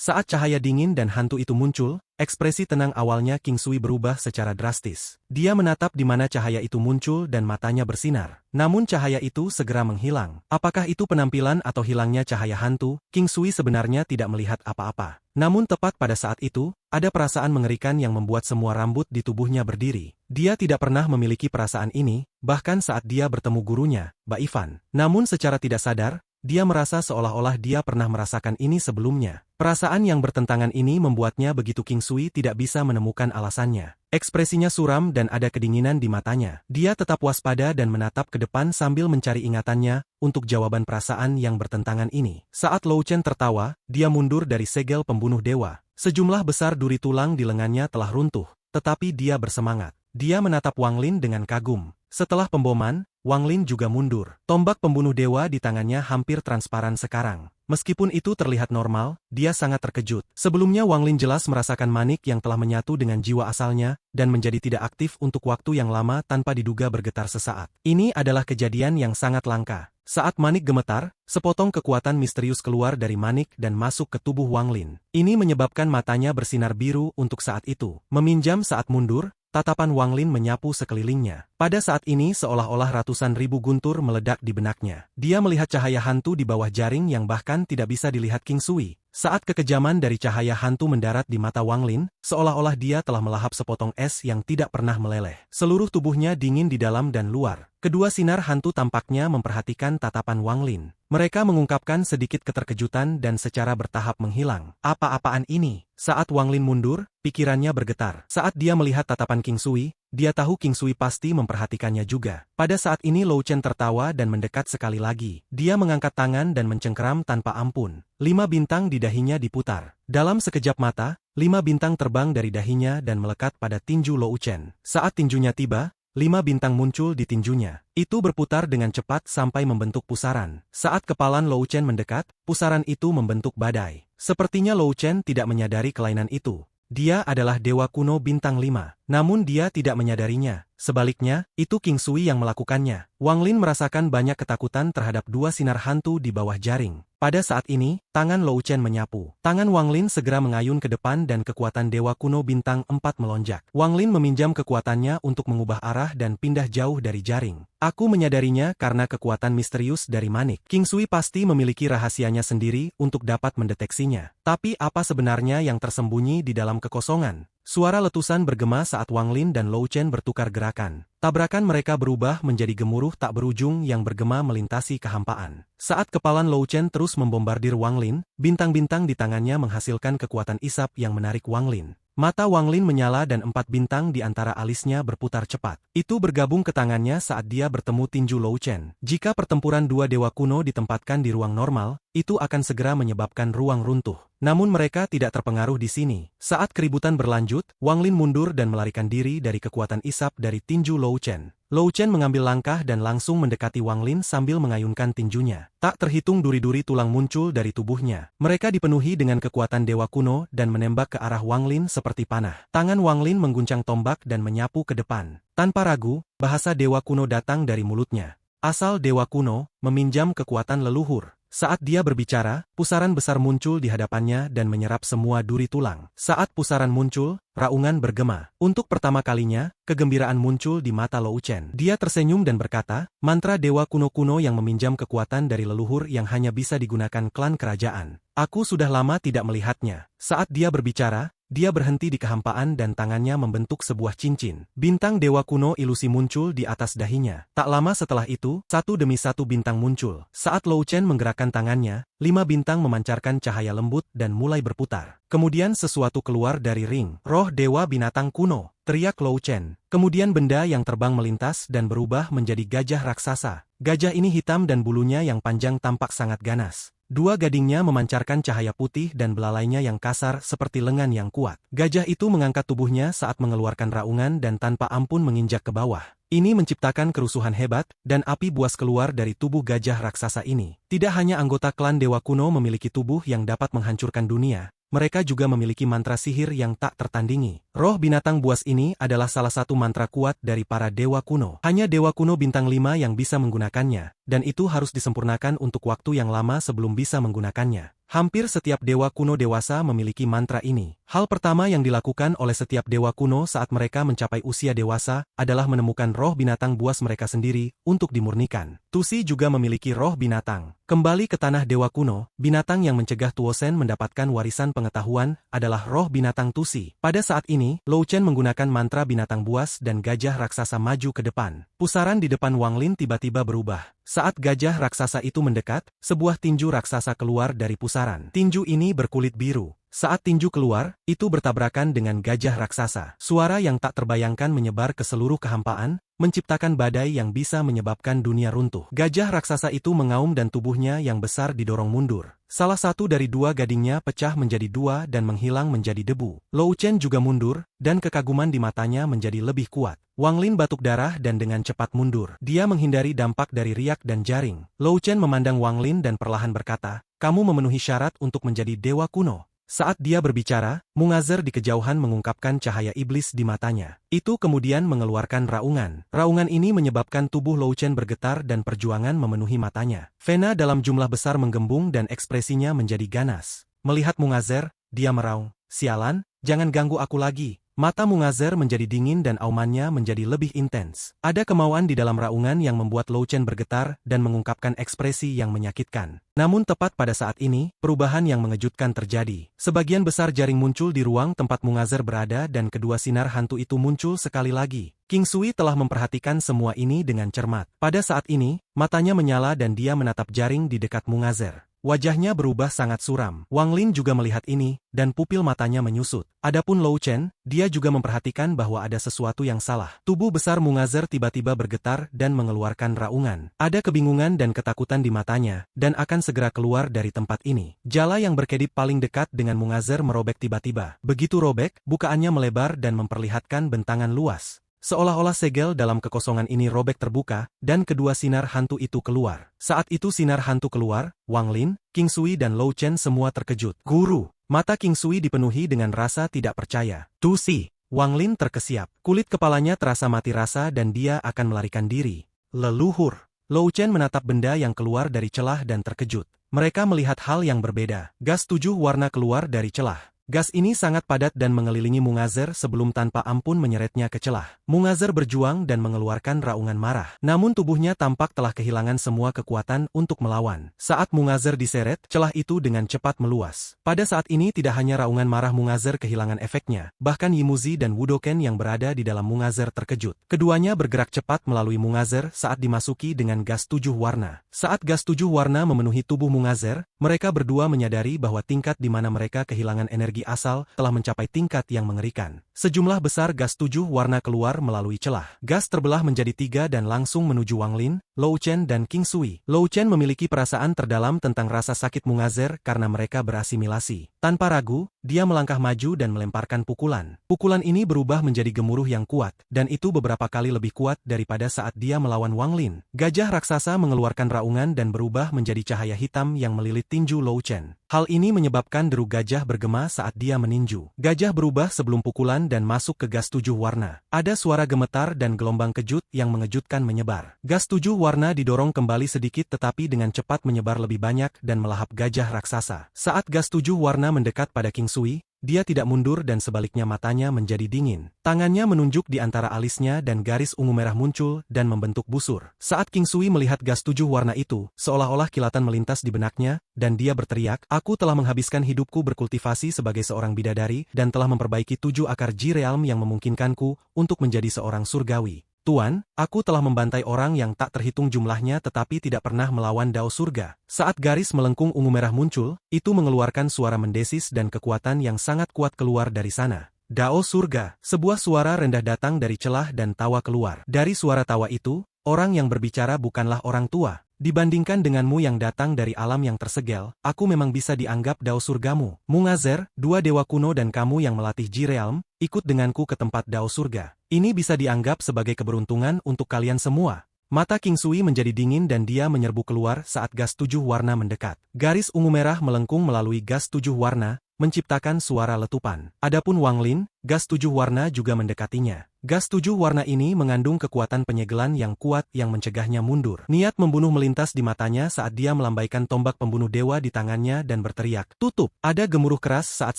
Saat cahaya dingin dan hantu itu muncul, ekspresi tenang awalnya King Sui berubah secara drastis. Dia menatap di mana cahaya itu muncul dan matanya bersinar. Namun cahaya itu segera menghilang. Apakah itu penampilan atau hilangnya cahaya hantu? King Sui sebenarnya tidak melihat apa-apa. Namun tepat pada saat itu, ada perasaan mengerikan yang membuat semua rambut di tubuhnya berdiri. Dia tidak pernah memiliki perasaan ini, bahkan saat dia bertemu gurunya, Ba Ivan. Namun secara tidak sadar, dia merasa seolah-olah dia pernah merasakan ini sebelumnya. Perasaan yang bertentangan ini membuatnya begitu King Sui tidak bisa menemukan alasannya. Ekspresinya suram dan ada kedinginan di matanya. Dia tetap waspada dan menatap ke depan sambil mencari ingatannya untuk jawaban perasaan yang bertentangan ini. Saat Lou Chen tertawa, dia mundur dari segel pembunuh dewa. Sejumlah besar duri tulang di lengannya telah runtuh, tetapi dia bersemangat. Dia menatap Wang Lin dengan kagum. Setelah pemboman, Wang Lin juga mundur. Tombak pembunuh dewa di tangannya hampir transparan sekarang. Meskipun itu terlihat normal, dia sangat terkejut. Sebelumnya Wang Lin jelas merasakan manik yang telah menyatu dengan jiwa asalnya, dan menjadi tidak aktif untuk waktu yang lama tanpa diduga bergetar sesaat. Ini adalah kejadian yang sangat langka. Saat manik gemetar, sepotong kekuatan misterius keluar dari manik dan masuk ke tubuh Wang Lin. Ini menyebabkan matanya bersinar biru untuk saat itu. Meminjam saat mundur, tatapan Wang Lin menyapu sekelilingnya. Pada saat ini seolah-olah ratusan ribu guntur meledak di benaknya. Dia melihat cahaya hantu di bawah jaring yang bahkan tidak bisa dilihat King Sui. Saat kekejaman dari cahaya hantu mendarat di mata Wang Lin, seolah-olah dia telah melahap sepotong es yang tidak pernah meleleh. Seluruh tubuhnya dingin di dalam dan luar. Kedua sinar hantu tampaknya memperhatikan tatapan Wang Lin. Mereka mengungkapkan sedikit keterkejutan dan secara bertahap menghilang. Apa-apaan ini? Saat Wang Lin mundur, pikirannya bergetar. Saat dia melihat tatapan King Sui, dia tahu King Sui pasti memperhatikannya juga. Pada saat ini Lou Chen tertawa dan mendekat sekali lagi. Dia mengangkat tangan dan mencengkeram tanpa ampun. 5 bintang di dahinya diputar. Dalam sekejap mata, 5 bintang terbang dari dahinya dan melekat pada tinju Lou Chen. Saat tinjunya tiba, 5 bintang muncul di tinjunya. Itu berputar dengan cepat sampai membentuk pusaran. Saat kepalan Lou Chen mendekat, pusaran itu membentuk badai. Sepertinya Lou Chen tidak menyadari kelainan itu. Dia adalah dewa kuno bintang 5. Namun dia tidak menyadarinya. Sebaliknya, itu King Sui yang melakukannya. Wang Lin merasakan banyak ketakutan terhadap 2 sinar hantu di bawah jaring. Pada saat ini, tangan Lou Chen menyapu. Tangan Wang Lin segera mengayun ke depan dan kekuatan dewa kuno bintang 4 melonjak. Wang Lin meminjam kekuatannya untuk mengubah arah dan pindah jauh dari jaring. Aku menyadarinya karena kekuatan misterius dari manik. King Sui pasti memiliki rahasianya sendiri untuk dapat mendeteksinya. Tapi apa sebenarnya yang tersembunyi di dalam kekosongan? Suara letusan bergema saat Wang Lin dan Lou Chen bertukar gerakan. Tabrakan mereka berubah menjadi gemuruh tak berujung yang bergema melintasi kehampaan. Saat kepalan Lou Chen terus membombardir Wang Lin, bintang-bintang di tangannya menghasilkan kekuatan isap yang menarik Wang Lin. Mata Wang Lin menyala dan 4 bintang di antara alisnya berputar cepat. Itu bergabung ke tangannya saat dia bertemu tinju Lou Chen. Jika pertempuran 2 dewa kuno ditempatkan di ruang normal, itu akan segera menyebabkan ruang runtuh. Namun mereka tidak terpengaruh di sini. Saat keributan berlanjut, Wang Lin mundur dan melarikan diri dari kekuatan isap dari tinju Lou Chen. Lou Chen mengambil langkah dan langsung mendekati Wang Lin sambil mengayunkan tinjunya. Tak terhitung duri-duri tulang muncul dari tubuhnya. Mereka dipenuhi dengan kekuatan dewa kuno dan menembak ke arah Wang Lin seperti panah. Tangan Wang Lin mengguncang tombak dan menyapu ke depan. Tanpa ragu, bahasa dewa kuno datang dari mulutnya. Asal dewa kuno, meminjam kekuatan leluhur. Saat dia berbicara, pusaran besar muncul di hadapannya dan menyerap semua duri tulang. Saat pusaran muncul, raungan bergema. Untuk pertama kalinya, kegembiraan muncul di mata Lou Chen. Dia tersenyum dan berkata, mantra dewa kuno-kuno yang meminjam kekuatan dari leluhur yang hanya bisa digunakan klan kerajaan. Aku sudah lama tidak melihatnya. Saat dia berbicara, dia berhenti di kehampaan dan tangannya membentuk sebuah cincin. Bintang dewa kuno ilusi muncul di atas dahinya. Tak lama setelah itu, satu demi satu bintang muncul. Saat Lou Chen menggerakkan tangannya, 5 bintang memancarkan cahaya lembut dan mulai berputar. Kemudian sesuatu keluar dari ring. Roh dewa binatang kuno, teriak Lou Chen. Kemudian benda yang terbang melintas dan berubah menjadi gajah raksasa. Gajah ini hitam dan bulunya yang panjang tampak sangat ganas. 2 gadingnya memancarkan cahaya putih dan belalainya yang kasar seperti lengan yang kuat. Gajah itu mengangkat tubuhnya saat mengeluarkan raungan dan tanpa ampun menginjak ke bawah. Ini menciptakan kerusuhan hebat, dan api buas keluar dari tubuh gajah raksasa ini. Tidak hanya anggota klan dewa kuno memiliki tubuh yang dapat menghancurkan dunia, mereka juga memiliki mantra sihir yang tak tertandingi. Roh binatang buas ini adalah salah satu mantra kuat dari para dewa kuno. Hanya dewa kuno bintang 5 yang bisa menggunakannya, dan itu harus disempurnakan untuk waktu yang lama sebelum bisa menggunakannya. Hampir setiap dewa kuno dewasa memiliki mantra ini. Hal pertama yang dilakukan oleh setiap dewa kuno saat mereka mencapai usia dewasa adalah menemukan roh binatang buas mereka sendiri untuk dimurnikan. Tusi juga memiliki roh binatang. Kembali ke tanah dewa kuno, binatang yang mencegah Tuosen mendapatkan warisan pengetahuan adalah roh binatang Tusi. Pada saat ini, Lou Chen menggunakan mantra binatang buas dan gajah raksasa maju ke depan. Pusaran di depan Wang Lin tiba-tiba berubah. Saat gajah raksasa itu mendekat, sebuah tinju raksasa keluar dari pusaran. Tinju ini berkulit biru. Saat tinju keluar, itu bertabrakan dengan gajah raksasa. Suara yang tak terbayangkan menyebar ke seluruh kehampaan, menciptakan badai yang bisa menyebabkan dunia runtuh. Gajah raksasa itu mengaum dan tubuhnya yang besar didorong mundur. Salah satu dari dua gadingnya pecah menjadi dua dan menghilang menjadi debu. Lou Chen juga mundur, dan kekaguman di matanya menjadi lebih kuat. Wang Lin batuk darah dan dengan cepat mundur. Dia menghindari dampak dari riak dan jaring. Lou Chen memandang Wang Lin dan perlahan berkata, "Kamu memenuhi syarat untuk menjadi dewa kuno." Saat dia berbicara, Mungazer di kejauhan mengungkapkan cahaya iblis di matanya. Itu kemudian mengeluarkan raungan. Raungan ini menyebabkan tubuh Lou Chen bergetar dan perjuangan memenuhi matanya. Vena dalam jumlah besar menggembung dan ekspresinya menjadi ganas. Melihat Mungazer, dia meraung, "Sialan, jangan ganggu aku lagi." Mata Mungazer menjadi dingin dan aumannya menjadi lebih intens. Ada kemauan di dalam raungan yang membuat Lou Chen bergetar dan mengungkapkan ekspresi yang menyakitkan. Namun tepat pada saat ini, perubahan yang mengejutkan terjadi. Sebagian besar jaring muncul di ruang tempat Mungazer berada dan kedua sinar hantu itu muncul sekali lagi. King Sui telah memperhatikan semua ini dengan cermat. Pada saat ini, matanya menyala dan dia menatap jaring di dekat Mungazer. Wajahnya berubah sangat suram. Wang Lin juga melihat ini, dan pupil matanya menyusut. Adapun Lou Chen, dia juga memperhatikan bahwa ada sesuatu yang salah. Tubuh besar Mungazer tiba-tiba bergetar dan mengeluarkan raungan. Ada kebingungan dan ketakutan di matanya, dan akan segera keluar dari tempat ini. Jala yang berkedip paling dekat dengan Mungazer merobek tiba-tiba. Begitu robek, bukaannya melebar dan memperlihatkan bentangan luas. Seolah-olah segel dalam kekosongan ini robek terbuka, dan kedua sinar hantu itu keluar. Saat itu sinar hantu keluar, Wang Lin, King Sui dan Lou Chen semua terkejut. "Guru!" Mata King Sui dipenuhi dengan rasa tidak percaya. "Tusi!" Wang Lin terkesiap. Kulit kepalanya terasa mati rasa dan dia akan melarikan diri. "Leluhur!" Lou Chen menatap benda yang keluar dari celah dan terkejut. Mereka melihat hal yang berbeda. Gas 7 warna keluar dari celah. Gas ini sangat padat dan mengelilingi Mungazer sebelum tanpa ampun menyeretnya ke celah. Mungazer berjuang dan mengeluarkan raungan marah. Namun tubuhnya tampak telah kehilangan semua kekuatan untuk melawan. Saat Mungazer diseret, celah itu dengan cepat meluas. Pada saat ini tidak hanya raungan marah Mungazer kehilangan efeknya, bahkan Yimuzi dan Wudoken yang berada di dalam Mungazer terkejut. Keduanya bergerak cepat melalui Mungazer saat dimasuki dengan gas 7 warna. Saat gas 7 warna memenuhi tubuh Mungazer, mereka berdua menyadari bahwa tingkat di mana mereka kehilangan energi asal telah mencapai tingkat yang mengerikan. Sejumlah besar gas 7 warna keluar melalui celah. Gas terbelah menjadi 3 dan langsung menuju Wang Lin, Lou Chen dan King Sui. Lou Chen memiliki perasaan terdalam tentang rasa sakit Mungazer karena mereka berasimilasi. Tanpa ragu, dia melangkah maju dan melemparkan pukulan. Pukulan ini berubah menjadi gemuruh yang kuat, dan itu beberapa kali lebih kuat daripada saat dia melawan Wang Lin. Gajah raksasa mengeluarkan raungan dan berubah menjadi cahaya hitam yang melilit tinju Lou Chen. Hal ini menyebabkan deru gajah bergema saat dia meninju. Gajah berubah sebelum pukulan dan masuk ke gas 7 warna. Ada suara gemetar dan gelombang kejut yang mengejutkan menyebar. Gas 7 warna didorong kembali sedikit tetapi dengan cepat menyebar lebih banyak dan melahap gajah raksasa. Saat gas 7 warna mendekat pada King Sui, dia tidak mundur dan sebaliknya matanya menjadi dingin. Tangannya menunjuk di antara alisnya dan garis ungu merah muncul dan membentuk busur. Saat King Sui melihat gas 7 warna itu, seolah-olah kilatan melintas di benaknya, dan dia berteriak, "Aku telah menghabiskan hidupku berkultivasi sebagai seorang bidadari dan telah memperbaiki 7 akar Ji Realm yang memungkinkanku untuk menjadi seorang surgawi. Tuan, aku telah membantai orang yang tak terhitung jumlahnya tetapi tidak pernah melawan Dao Surga." Saat garis melengkung ungu merah muncul, itu mengeluarkan suara mendesis dan kekuatan yang sangat kuat keluar dari sana. Dao Surga, sebuah suara rendah datang dari celah dan tawa keluar. Dari suara tawa itu, orang yang berbicara bukanlah orang tua. "Dibandingkan denganmu yang datang dari alam yang tersegel, aku memang bisa dianggap Dao Surgamu. Mungazer, 2 dewa kuno dan kamu yang melatih Ji Realm, ikut denganku ke tempat Dao Surga. Ini bisa dianggap sebagai keberuntungan untuk kalian semua." Mata King Sui menjadi dingin dan dia menyerbu keluar saat gas 7 warna mendekat. Garis ungu merah melengkung melalui gas 7 warna, menciptakan suara letupan. Adapun Wang Lin, gas 7 warna juga mendekatinya. Gas 7 warna ini mengandung kekuatan penyegelan yang kuat yang mencegahnya mundur. Niat membunuh melintas di matanya saat dia melambaikan tombak pembunuh dewa di tangannya dan berteriak, "Tutup!" Ada gemuruh keras saat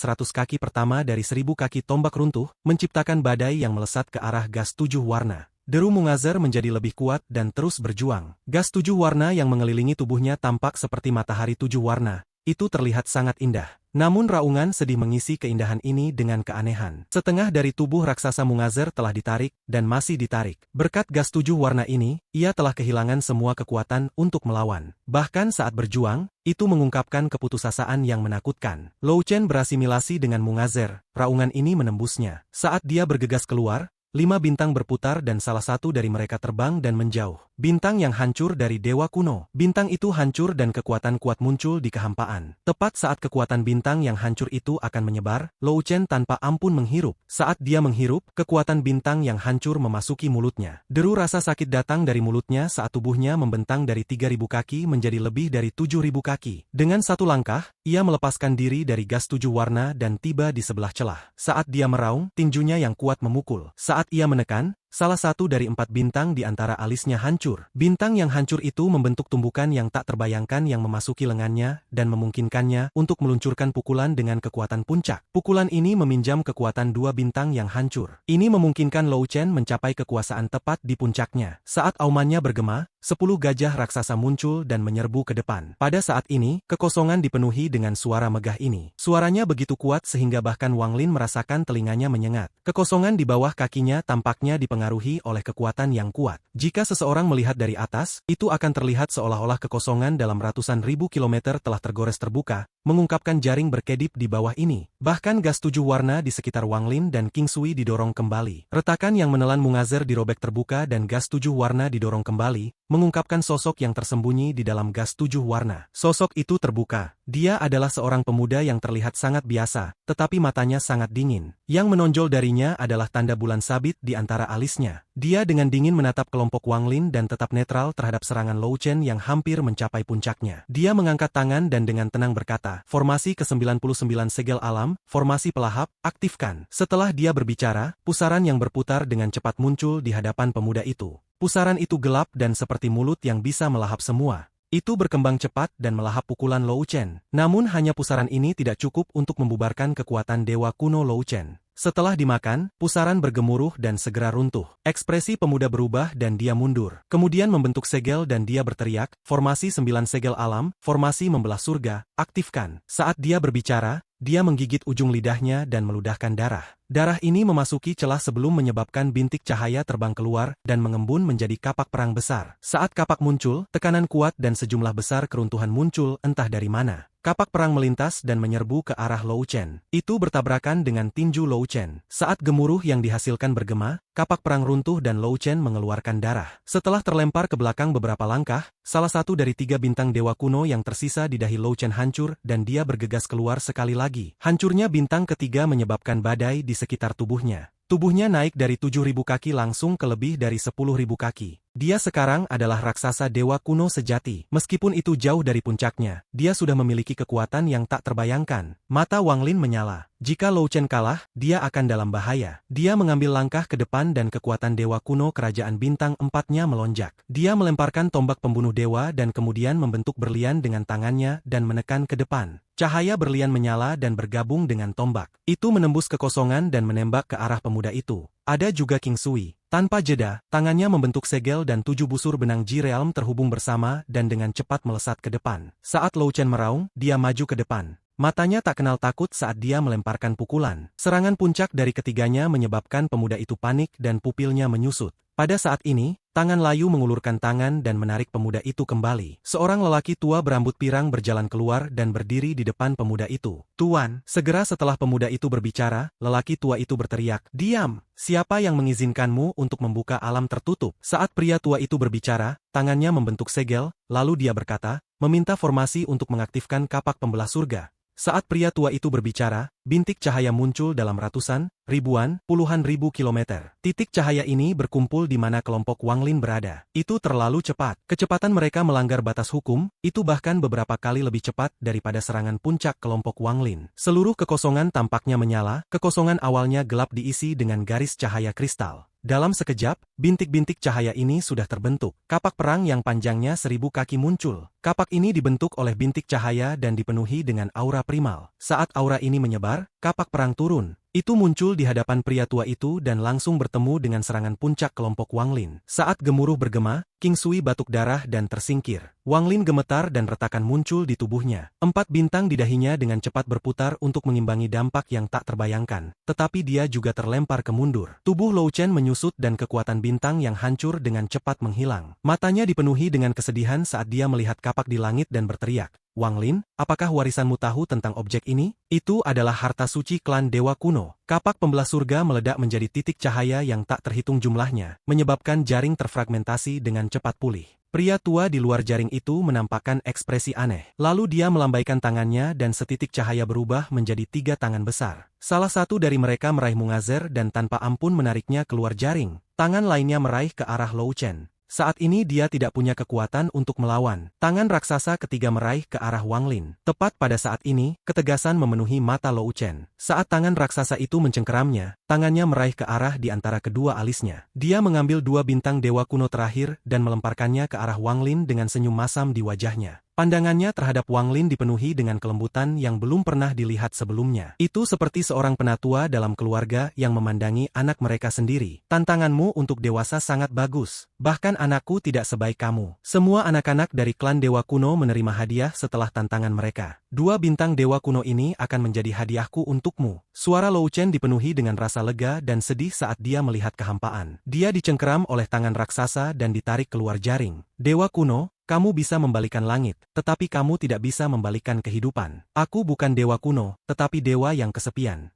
100 kaki pertama dari 1000 kaki tombak runtuh, menciptakan badai yang melesat ke arah gas 7 warna. Deru Mungazer menjadi lebih kuat dan terus berjuang. Gas 7 warna yang mengelilingi tubuhnya tampak seperti matahari 7 warna. Itu terlihat sangat indah. Namun raungan sedih mengisi keindahan ini dengan keanehan. Setengah dari tubuh raksasa Mungazer telah ditarik, dan masih ditarik. Berkat gas 7 warna ini, ia telah kehilangan semua kekuatan untuk melawan. Bahkan saat berjuang, itu mengungkapkan keputusasaan yang menakutkan. Lou Chen berasimilasi dengan Mungazer, raungan ini menembusnya. Saat dia bergegas keluar, 5 bintang berputar dan salah satu dari mereka terbang dan menjauh. Bintang yang hancur dari dewa kuno. Bintang itu hancur dan kekuatan kuat muncul di kehampaan. Tepat saat kekuatan bintang yang hancur itu akan menyebar, Lou Chen tanpa ampun menghirup. Saat dia menghirup, kekuatan bintang yang hancur memasuki mulutnya. Deru rasa sakit datang dari mulutnya saat tubuhnya membentang dari 3000 kaki menjadi lebih dari 7000 kaki. Dengan satu langkah, ia melepaskan diri dari gas 7 warna dan tiba di sebelah celah. Saat dia meraung, tinjunya yang kuat memukul. Saat ia menekan, salah satu dari 4 bintang di antara alisnya hancur. Bintang yang hancur itu membentuk tumbukan yang tak terbayangkan yang memasuki lengannya dan memungkinkannya untuk meluncurkan pukulan dengan kekuatan puncak. Pukulan ini meminjam kekuatan 2 bintang yang hancur. Ini memungkinkan Lou Chen mencapai kekuasaan tepat di puncaknya. Saat aumannya bergema, 10 gajah raksasa muncul dan menyerbu ke depan. Pada saat ini, kekosongan dipenuhi dengan suara megah ini. Suaranya begitu kuat sehingga bahkan Wang Lin merasakan telinganya menyengat. Kekosongan di bawah kakinya tampaknya dipengaruhi oleh kekuatan yang kuat. Jika seseorang melihat dari atas, itu akan terlihat seolah-olah kekosongan dalam ratusan ribu kilometer telah tergores terbuka, mengungkapkan jaring berkedip di bawah ini. Bahkan gas 7 warna di sekitar Wang Lin dan King Sui didorong kembali. Retakan yang menelan Mungazer dirobek terbuka dan gas 7 warna didorong kembali, mengungkapkan sosok yang tersembunyi di dalam gas 7 warna. Sosok itu terbuka. Dia adalah seorang pemuda yang terlihat sangat biasa, tetapi matanya sangat dingin. Yang menonjol darinya adalah tanda bulan sabit di antara alisnya. Dia dengan dingin menatap kelompok Wang Lin dan tetap netral terhadap serangan Lou Chen yang hampir mencapai puncaknya. Dia mengangkat tangan dan dengan tenang berkata, "Formasi ke-99 segel alam, formasi pelahap, aktifkan." Setelah dia berbicara, pusaran yang berputar dengan cepat muncul di hadapan pemuda itu. Pusaran itu gelap dan seperti mulut yang bisa melahap semua. Itu berkembang cepat dan melahap pukulan Lou Chen. Namun hanya pusaran ini tidak cukup untuk membubarkan kekuatan dewa kuno Lou Chen. Setelah dimakan, pusaran bergemuruh dan segera runtuh. Ekspresi pemuda berubah dan dia mundur. Kemudian membentuk segel dan dia berteriak, "Formasi 9 segel alam, formasi membelah surga, aktifkan." Saat dia berbicara, dia menggigit ujung lidahnya dan meludahkan darah. Darah ini memasuki celah sebelum menyebabkan bintik cahaya terbang keluar dan mengembun menjadi kapak perang besar. Saat kapak muncul, tekanan kuat dan sejumlah besar keruntuhan muncul entah dari mana. Kapak perang melintas dan menyerbu ke arah Lou Chen. Itu bertabrakan dengan tinju Lou Chen. Saat gemuruh yang dihasilkan bergema, kapak perang runtuh dan Lou Chen mengeluarkan darah. Setelah terlempar ke belakang beberapa langkah, salah satu dari 3 bintang dewa kuno yang tersisa di dahi Lou Chen hancur dan dia bergegas keluar sekali lagi. Hancurnya bintang ketiga menyebabkan badai di sekitar tubuhnya. Tubuhnya naik dari 7.000 kaki langsung ke lebih dari 10.000 kaki. Dia sekarang adalah raksasa dewa kuno sejati. Meskipun itu jauh dari puncaknya, dia sudah memiliki kekuatan yang tak terbayangkan. Mata Wang Lin menyala. Jika Lou Chen kalah, dia akan dalam bahaya. Dia mengambil langkah ke depan dan kekuatan dewa kuno kerajaan bintang 4-nya melonjak. Dia melemparkan tombak pembunuh dewa dan kemudian membentuk berlian dengan tangannya dan menekan ke depan. Cahaya berlian menyala dan bergabung dengan tombak. Itu menembus kekosongan dan menembak ke arah pemuda itu. Ada juga King Sui. Tanpa jeda, tangannya membentuk segel dan 7 busur benang Ji Realm terhubung bersama dan dengan cepat melesat ke depan. Saat Lou Chen meraung, dia maju ke depan. Matanya tak kenal takut saat dia melemparkan pukulan. Serangan puncak dari ketiganya menyebabkan pemuda itu panik dan pupilnya menyusut. Pada saat ini, tangan layu mengulurkan tangan dan menarik pemuda itu kembali. Seorang lelaki tua berambut pirang berjalan keluar dan berdiri di depan pemuda itu. "Tuan." Segera setelah pemuda itu berbicara, lelaki tua itu berteriak, "Diam! Siapa yang mengizinkanmu untuk membuka alam tertutup?" Saat pria tua itu berbicara, tangannya membentuk segel, lalu dia berkata, meminta formasi untuk mengaktifkan kapak pembelah surga. Saat pria tua itu berbicara, bintik cahaya muncul dalam ratusan, ribuan, puluhan ribu kilometer. Titik cahaya ini berkumpul di mana kelompok Wang Lin berada. Itu terlalu cepat. Kecepatan mereka melanggar batas hukum, itu bahkan beberapa kali lebih cepat daripada serangan puncak kelompok Wang Lin. Seluruh kekosongan tampaknya menyala, kekosongan awalnya gelap diisi dengan garis cahaya kristal. Dalam sekejap, bintik-bintik cahaya ini sudah terbentuk. Kapak perang yang panjangnya 1000 kaki muncul. Kapak ini dibentuk oleh bintik cahaya dan dipenuhi dengan aura primal. Saat aura ini menyebar, kapak perang turun. Itu muncul di hadapan pria tua itu dan langsung bertemu dengan serangan puncak kelompok Wang Lin. Saat gemuruh bergema, King Sui batuk darah dan tersingkir. Wang Lin gemetar dan retakan muncul di tubuhnya. 4 bintang di dahinya dengan cepat berputar untuk mengimbangi dampak yang tak terbayangkan. Tetapi dia juga terlempar ke mundur. Tubuh Lou Chen menyusut dan kekuatan bintang yang hancur dengan cepat menghilang. Matanya dipenuhi dengan kesedihan saat dia melihat kapak di langit dan berteriak, "Wang Lin, apakah warisanmu tahu tentang objek ini? Itu adalah harta suci klan Dewa Kuno." Kapak pembelah surga meledak menjadi titik cahaya yang tak terhitung jumlahnya, menyebabkan jaring terfragmentasi dengan cepat pulih. Pria tua di luar jaring itu menampakkan ekspresi aneh. Lalu dia melambaikan tangannya dan setitik cahaya berubah menjadi 3 tangan besar. Salah satu dari mereka meraih Mungazer dan tanpa ampun menariknya keluar jaring. Tangan lainnya meraih ke arah Lou Chen. Saat ini dia tidak punya kekuatan untuk melawan. Tangan raksasa ketiga meraih ke arah Wang Lin. Tepat pada saat ini, ketegasan memenuhi mata Lou Chen. Saat tangan raksasa itu mencengkeramnya, tangannya meraih ke arah di antara kedua alisnya. Dia mengambil 2 bintang dewa kuno terakhir dan melemparkannya ke arah Wang Lin dengan senyum masam di wajahnya. Pandangannya terhadap Wang Lin dipenuhi dengan kelembutan yang belum pernah dilihat sebelumnya. Itu seperti seorang penatua dalam keluarga yang memandangi anak mereka sendiri. "Tantanganmu untuk dewasa sangat bagus. Bahkan anakku tidak sebaik kamu." Semua anak-anak dari klan Dewa Kuno menerima hadiah setelah tantangan mereka. 2 bintang Dewa Kuno ini akan menjadi hadiahku untukmu. Suara Lou Chen dipenuhi dengan rasa lega dan sedih saat dia melihat kehampaan. Dia dicengkeram oleh tangan raksasa dan ditarik keluar jaring. "Dewa Kuno, kamu bisa membalikan langit, tetapi kamu tidak bisa membalikan kehidupan. Aku bukan dewa kuno, tetapi dewa yang kesepian.